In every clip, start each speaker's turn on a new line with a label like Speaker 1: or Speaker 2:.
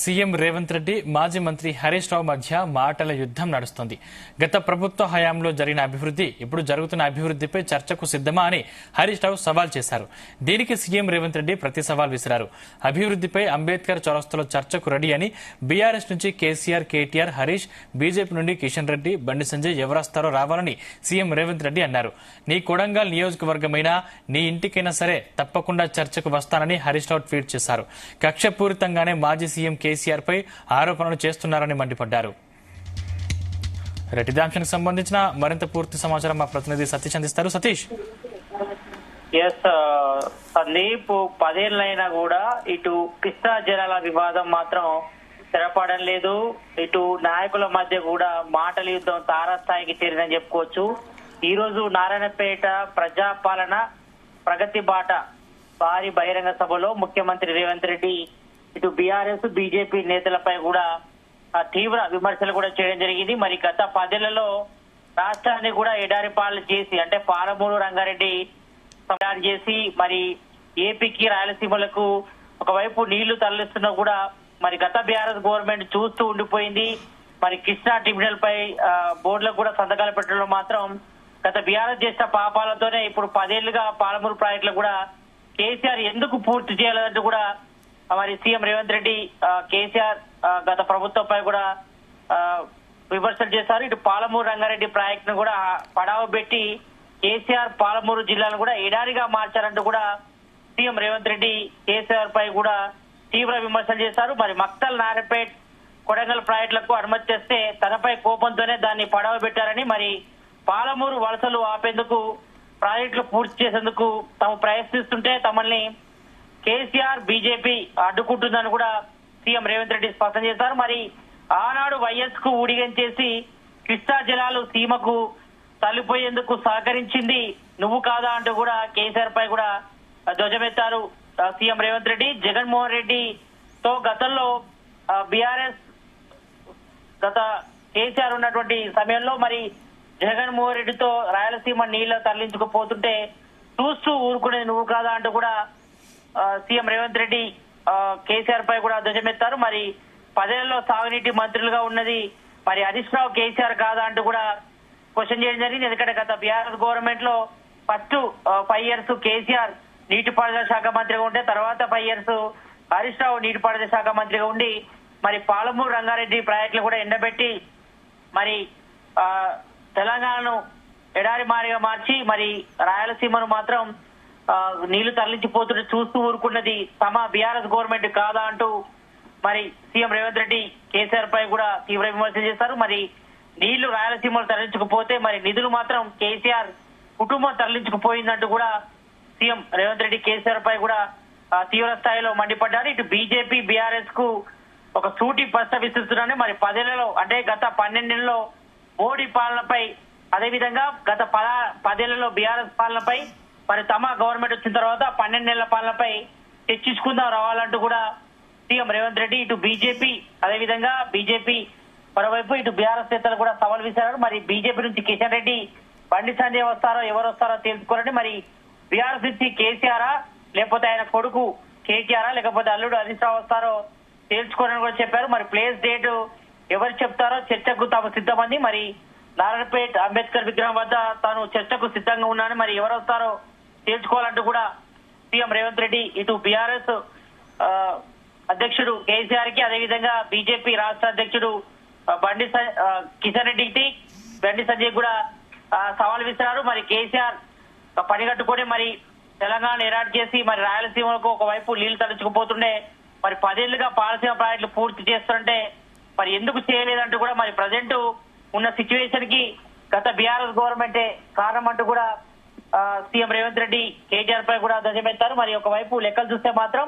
Speaker 1: CM Revanth Reddy మాజీ మంత్రి హరీష్ రావు మధ్య మాటల యుద్ధం నడుస్తోంది. గత ప్రభుత్వ హయాంలో జరిగిన అభివృద్ధి, ఇప్పుడు జరుగుతున్న అభివృద్ధిపై చర్చకు సిద్ధమా అని హరీష్ రావు సవాల్ చేశారు. దీనికి సీఎం రేవంత్ రెడ్డి ప్రతి సవాల్ విసిరారు. అభివృద్ధిపై అంబేద్కర్ చౌరస్తాలో చర్చకు రెడీ అని బీఆర్ఎస్ నుంచి కేసీఆర్, కేటీఆర్, హరీష్, బీజేపీ నుండి కిషన్ రెడ్డి, బండి సంజయ్ ఎవరొస్తారో రావాలని సీఎం రేవంత్ రెడ్డి అన్నారు. నీ కొడంగల్ నియోజకవర్గమైనా, నీ ఇంటికైనా సరే తప్పకుండా చర్చకు వస్తానని హరీష్ రావు ట్వీట్ చేశారు. కక్షపూరితంగానే మాజీ సీఎం కేసీఆర్ పై ఆరోపణలు చేస్తున్నారని మండిపడ్డారు. ఇదే అంశానికి సంబంధించిన మరింత పూర్తి సమాచారం మా ప్రతినిధి సతీష్ అందిస్తారు. సతీష్.
Speaker 2: సందీప్, 10 ఏళ్లైనా కూడా ఇటు కృష్ణా జలాల వివాదం మాత్రం స్థిరపడడం లేదు. ఇటు నాయకుల మధ్య కూడా మాటల యుద్ధం తారాస్థాయికి చేరిందని చెప్పుకోవచ్చు. ఈ రోజు నారాయణపేట ప్రజాపాలన ప్రగతి బాట భారీ బహిరంగ సభలో ముఖ్యమంత్రి రేవంత్ రెడ్డి ఇటు బీఆర్ఎస్, బీజేపీ నేతలపై కూడా తీవ్ర విమర్శలు కూడా చేయడం జరిగింది. మరి గత 10 ఏళ్లలో రాష్ట్రాన్ని కూడా ఎడారి పాలన చేసి, అంటే పాలమూరు రంగారెడ్డి చేసి, మరి ఏపీకి, రాయలసీమలకు ఒకవైపు నీళ్లు తరలిస్తున్నా కూడా మరి గత బీఆర్ఎస్ గవర్నమెంట్ చూస్తూ ఉండిపోయింది. మరి కృష్ణా ట్రిబ్యునల్ పై బోర్డులకు కూడా సంతకాలు పెట్టడంలో మాత్రం గత బీఆర్ఎస్ చేసిన పాపాలతోనే ఇప్పుడు 10 ఏళ్లుగా పాలమూరు ప్రాజెక్టులు కూడా కేసీఆర్ ఎందుకు పూర్తి చేయాలంటూ కూడా మరి సీఎం రేవంత్ రెడ్డి కేసీఆర్ గత ప్రభుత్వంపై కూడా విమర్శలు చేశారు. ఇటు పాలమూరు రంగారెడ్డి ప్రాజెక్ట్ ను కూడా పడావ పెట్టి కేసీఆర్ పాలమూరు జిల్లాను కూడా ఎడారిగా మార్చారంటూ కూడా సీఎం రేవంత్ రెడ్డి కేసీఆర్ పై కూడా తీవ్ర విమర్శలు చేశారు. మరి మక్తల్, నారాయణపేట్, కొడంగల్ ప్రాజెక్టులకు అనుమతి చేస్తే తనపై కోపంతోనే దాన్ని పడావ పెట్టారని, మరి పాలమూరు వలసలు ఆపేందుకు, ప్రాజెక్టులు పూర్తి చేసేందుకు తాము ప్రయత్నిస్తుంటే తమల్ని కేసీఆర్, బీజేపీ అడ్డుకుంటుందని కూడా సీఎం రేవంత్ రెడ్డి స్పష్టం చేశారు. మరి ఆనాడు వైఎస్ కు ఊడిగంచేసి కృష్ణా జలాలు సీమకు తల్లిపోయేందుకు సహకరించింది నువ్వు కాదా అంటూ కూడా కేసీఆర్ పై కూడా ధ్వజమెత్తారు సీఎం రేవంత్ రెడ్డి. జగన్మోహన్ రెడ్డితో గతంలో బీఆర్ఎస్ గత కేసీఆర్ ఉన్నటువంటి సమయంలో మరి జగన్మోహన్ రెడ్డితో రాయలసీమ నీళ్లు తరలించుకుపోతుంటే చూస్తూ ఊరుకునేది నువ్వు కాదా అంటూ కూడా సీఎం రేవంత్ రెడ్డి కేసీఆర్ పై కూడా ధ్వజమెత్తారు. మరి 10 ఏళ్లలో సాగునీటి మంత్రులుగా ఉన్నది మరి హరీష్ రావు, కేసీఆర్ కాదా అంటూ కూడా క్వశ్చన్ చేయడం జరిగింది. ఎందుకంటే గత బీఆర్ఎస్ గవర్నమెంట్ లో ఫస్ట్ 5 years కేసీఆర్ నీటిపారుదల శాఖ మంత్రిగా ఉంటే, తర్వాత 5 years హరీష్ రావు నీటిపారుదల శాఖ మంత్రిగా ఉండి మరి పాలమూరు రంగారెడ్డి ప్రాజెక్టులు కూడా ఎండబెట్టి మరి తెలంగాణను ఎడారి మారిగా మార్చి మరి రాయలసీమను మాత్రం నీళ్లు తరలించిపోతుంటే చూస్తూ ఊరుకున్నది తమ బీఆర్ఎస్ గవర్నమెంట్ కాదా అంటూ మరి సీఎం రేవంత్ రెడ్డి కేసీఆర్ పై కూడా తీవ్ర విమర్శలు చేశారు. మరి నీళ్లు రాయలసీమలు తరలించకపోతే మరి నిధులు మాత్రం కేసీఆర్ కుటుంబం తరలించుకుపోయిందంటూ కూడా సీఎం రేవంత్ రెడ్డి కేసీఆర్ పై కూడా తీవ్ర స్థాయిలో మండిపడ్డారు. ఇటు బీజేపీ, బీఆర్ఎస్ కు ఒక సూటి ప్రశ్న విసురుతున్నారని, మరి 10 ఏళ్లలో, అంటే గత 12 నెలల్లో మోడీ పాలనపై, అదేవిధంగా గత 10 ఏళ్లలో బీఆర్ఎస్ పాలనపై, మరి తమ గవర్నమెంట్ వచ్చిన తర్వాత 12 నెలల పాలనపై చర్చించుకుందాం రావాలంటూ కూడా సీఎం రేవంత్ రెడ్డి ఇటు బీజేపీ, అదేవిధంగా బీజేపీ మరోవైపు ఇటు బీఆర్ఎస్ నేతలు కూడా సవాల్ విసిరారు. మరి బీజేపీ నుంచి కిషన్ రెడ్డి, బండి సంజయ్ వస్తారో ఎవరు వస్తారో తెలుసుకోరండి. మరి బీఆర్ఎస్ నుంచి కేసీఆరా, లేకపోతే ఆయన కొడుకు కేటీఆరా, లేకపోతే అల్లుడు హరీష్ రావు వస్తారో తేల్చుకోరని కూడా చెప్పారు. మరి ప్లేస్, డేట్ ఎవరు చెప్తారో చర్చకు తాము సిద్ధమంది. మరి నారాయణపేట్ అంబేద్కర్ విగ్రహం వద్ద తాను చర్చకు సిద్ధంగా ఉన్నానని, మరి ఎవరు వస్తారో తేల్చుకోవాలంటూ కూడా సీఎం రేవంత్ రెడ్డి ఇటు బీఆర్ఎస్ అధ్యక్షుడు కేసీఆర్ కి, అదేవిధంగా బీజేపీ రాష్ట్ర అధ్యక్షుడు కిషన్ రెడ్డికి, బండి సంజయ్ కూడా సవాల్ విసిరారు. మరి కేసీఆర్ పనిగట్టుకొని మరి తెలంగాణ ఎరాట్ చేసి మరి రాయలసీమకు ఒకవైపు నీళ్లు తరలించుకుపోతుండే, మరి 10 ఏళ్లుగా పాలసీమ ప్రాజెక్టులు పూర్తి చేస్తుంటే మరి ఎందుకు చేయలేదంటూ కూడా మరి ప్రజెంట్ ఉన్న సిచ్యువేషన్ కి గత బీఆర్ఎస్ గవర్నమెంటే కారణం అంటూ కూడా సీఎం రేవంత్ రెడ్డి కేటీఆర్ పై కూడా ధ్వజమెత్తారు. మరి ఒకవైపు లెక్కలు చూస్తే మాత్రం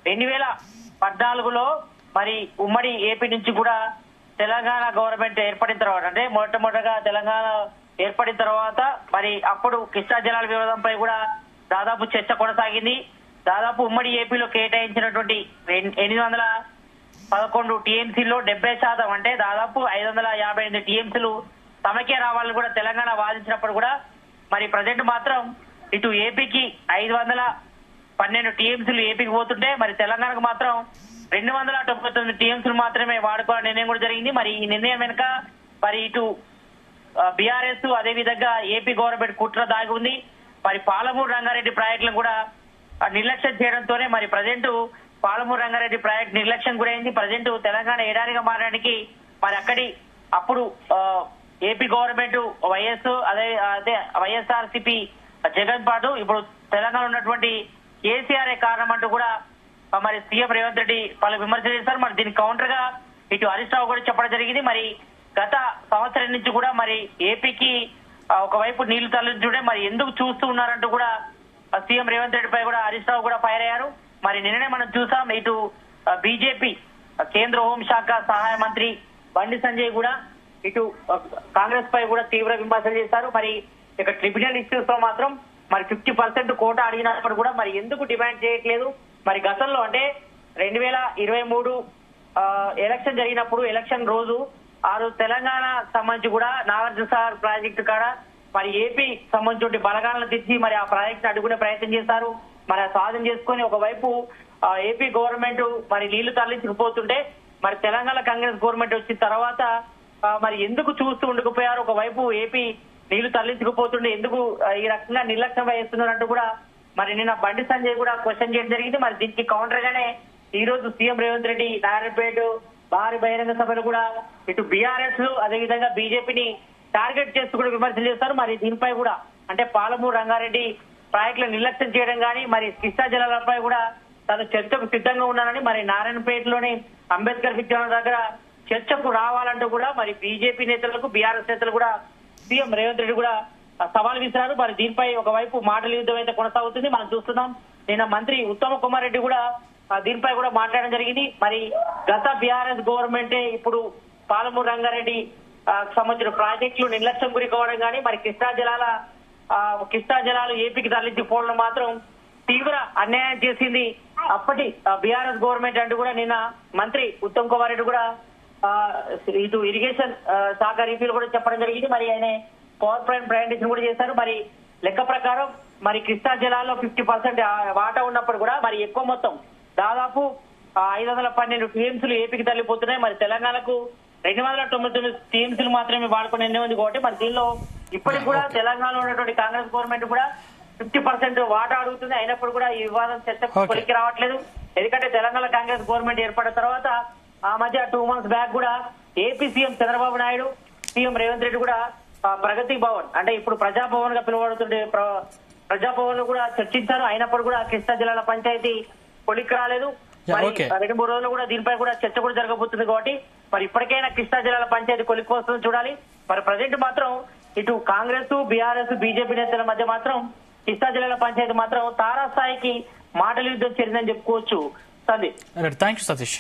Speaker 2: 2014లో మరి ఉమ్మడి ఏపీ నుంచి కూడా తెలంగాణ గవర్నమెంట్ ఏర్పడిన తర్వాత, అంటే మొట్టమొదటిగా తెలంగాణ ఏర్పడిన తర్వాత మరి అప్పుడు కృష్ణా జలాల వివాదంపై కూడా దాదాపు చర్చ కొనసాగింది. దాదాపు ఉమ్మడి ఏపీలో కేటాయించినటువంటి 811 టీఎంసీలో 70%, అంటే దాదాపు 558 టీఎంసీలు తమకే రావాలని కూడా తెలంగాణ వాదించినప్పుడు కూడా మరి ప్రజెంట్ మాత్రం ఇటు ఏపీకి 512 టీఎంసీలు ఏపీకి పోతుంటే మరి తెలంగాణకు మాత్రం 299 టీఎంసీలు మాత్రమే వాడుకోవాలని నిర్ణయం కూడా జరిగింది. మరి ఈ నిర్ణయం వెనుక మరి ఇటు బీఆర్ఎస్ అదే విధంగా ఏపీ గవర్నమెంట్ కుట్ర దాగి ఉంది. మరి పాలమూరు రంగారెడ్డి ప్రాజెక్టులను కూడా నిర్లక్ష్యం చేయడంతోనే మరి ప్రజెంట్ పాలమూరు రంగారెడ్డి ప్రాజెక్ట్ నిర్లక్ష్యం గురైంది. ప్రజెంట్ తెలంగాణ ఎడారిగా మారడానికి మరి అప్పుడు ఏపీ గవర్నమెంట్ అదే వైఎస్ఆర్సీపీ జగన్ పాటు ఇప్పుడు తెలంగాణ ఉన్నటువంటి కేసీఆర్ కారణం అంటూ కూడా మరి సీఎం రేవంత్ రెడ్డి పలు విమర్శలు చేశారు. మరి దీనికి కౌంటర్ గా ఇటు హరీష్ రావు కూడా చెప్పడం జరిగింది. మరి గత సంవత్సరం నుంచి కూడా మరి ఏపీకి ఒకవైపు నీళ్లు తరలించుంటే మరి ఎందుకు చూస్తూ ఉన్నారంటూ కూడా సీఎం రేవంత్ రెడ్డిపై కూడా హరీష్ రావు కూడా ఫైర్ అయ్యారు. మరి నిన్ననే మనం చూసాం ఇటు బీజేపీ కేంద్ర హోంశాఖ సహాయ మంత్రి బండి సంజయ్ కూడా ఇటు కాంగ్రెస్ పై కూడా తీవ్ర విమర్శలు చేశారు. మరి ఇక ట్రిబ్యునల్ ఇష్యూస్ లో మాత్రం మరి 50% కోటా అడిగినప్పుడు కూడా మరి ఎందుకు డిమాండ్ చేయట్లేదు. మరి గతంలో అంటే 2023 ఎలక్షన్ జరిగినప్పుడు ఎలక్షన్ రోజు తెలంగాణ సంబంధించి కూడా నాగార్జునసాగర్ ప్రాజెక్టు కాడ మరి ఏపీ సంబంధించి బలగాలను తెచ్చి మరి ఆ ప్రాజెక్ట్ అడ్డుకునే ప్రయత్నం చేశారు. మరి స్వాధీనం చేసుకుని ఒకవైపు ఏపీ గవర్నమెంట్ మరి నీళ్లు తరలించకపోతుంటే మరి తెలంగాణ కాంగ్రెస్ గవర్నమెంట్ వచ్చిన తర్వాత మరి ఎందుకు చూస్తూ ఉండకపోయారు. ఒకవైపు ఏపీ నీళ్లు తరలించకపోతుండే ఎందుకు ఈ రకంగా నిర్లక్ష్యం వహిస్తున్నారంటూ కూడా మరి నిన్న బండి సంజయ్ కూడా క్వశ్చన్ చేయడం జరిగింది. మరి దీనికి కౌంటర్ గానే ఈ రోజు సీఎం రేవంత్ రెడ్డి నారాయణపేట భారీ బహిరంగ సభలు కూడా ఇటు బీఆర్ఎస్ అదేవిధంగా బీజేపీని టార్గెట్ చేస్తూ కూడా విమర్శలు చేస్తారు. మరి దీనిపై కూడా అంటే పాలమూరు రంగారెడ్డి ప్రాజెక్టులు నిర్లక్ష్యం చేయడం కానీ మరి కృష్ణా జలాలపై కూడా తాను చర్చకు సిద్ధంగా ఉన్నానని మరి నారాయణపేటలోని అంబేద్కర్ విద్యాలయం దగ్గర చర్చకు రావాలంటూ కూడా మరి బీజేపీ నేతలకు బీఆర్ఎస్ నేతలు కూడా సీఎం రేవంత్ రెడ్డి కూడా సవాల్ విసిరారు. మరి దీనిపై ఒకవైపు మాటల యుద్ధం అయితే కొనసాగుతుంది. మనం చూస్తున్నాం నిన్న మంత్రి ఉత్తమ్ కుమార్ రెడ్డి కూడా దీనిపై కూడా మాట్లాడడం జరిగింది. మరి గత బీఆర్ఎస్ గవర్నమెంటే ఇప్పుడు పాలమూరు రంగారెడ్డి సంబంధించిన ప్రాజెక్టులు నిర్లక్ష్యం గురి కావడం కానీ మరి కృష్ణా జలాలు ఏపీకి తరలించిపోవడం మాత్రం తీవ్ర అన్యాయం చేసింది అప్పటి బీఆర్ఎస్ గవర్నమెంట్ అంటూ కూడా నిన్న మంత్రి ఉత్తమ్ కుమార్ రెడ్డి కూడా ఇటు ఇరిగేషన్ శాఖ రీఫీలు కూడా చెప్పడం జరిగింది. మరి ఆయన పవర్ ప్లాంట్ ప్రయాణించడం కూడా చేశారు. మరి లెక్క ప్రకారం మరి కృష్ణా జిల్లాలో 50% వాటా ఉన్నప్పుడు కూడా మరి ఎక్కువ మొత్తం దాదాపు 512 టీఎంసీలు ఏపీకి తరలిపోతున్నాయి. మరి తెలంగాణకు 299 టీఎంసీలు మాత్రమే వాడుకునే నిర్ణయం ఉంది కాబట్టి మరి దీనిలో ఇప్పటికి కూడా తెలంగాణలో ఉన్నటువంటి కాంగ్రెస్ గవర్నమెంట్ కూడా 50% వాటా అడుగుతుంది. అయినప్పుడు కూడా ఈ వివాదం చర్చకు కొలికి రావట్లేదు. ఎందుకంటే తెలంగాణ కాంగ్రెస్ గవర్నమెంట్ ఏర్పడిన తర్వాత ఆ మధ్య 2 months బ్యాక్ కూడా AP CM Chandrababu Naidu CM Revanth Reddy కూడా ప్రగతి భవన్ అంటే ఇప్పుడు ప్రజాభవన్ గా పిలువబడుతుండే ప్రజాభవన్ కూడా చర్చించారు. అయినప్పుడు కూడా కృష్ణా జిల్లాల పంచాయతీ కొలిక్కి రాలేదు. మరి 2-3 రోజులు కూడా దీనిపై కూడా చర్చ కూడా జరగబోతుంది కాబట్టి మరి ఇప్పటికైనా కృష్ణా జిల్లాల పంచాయతీ కొలిక్కి వస్తుందని చూడాలి. మరి ప్రజెంట్ మాత్రం ఇటు కాంగ్రెస్ బీఆర్ఎస్ బీజేపీ నేతల మధ్య మాత్రం కృష్ణా జిల్లాల పంచాయతీ మాత్రం తారాస్థాయికి మాటల యుద్ధం చేరిందని చెప్పుకోవచ్చు. సందీప్.
Speaker 1: Thank you Satish.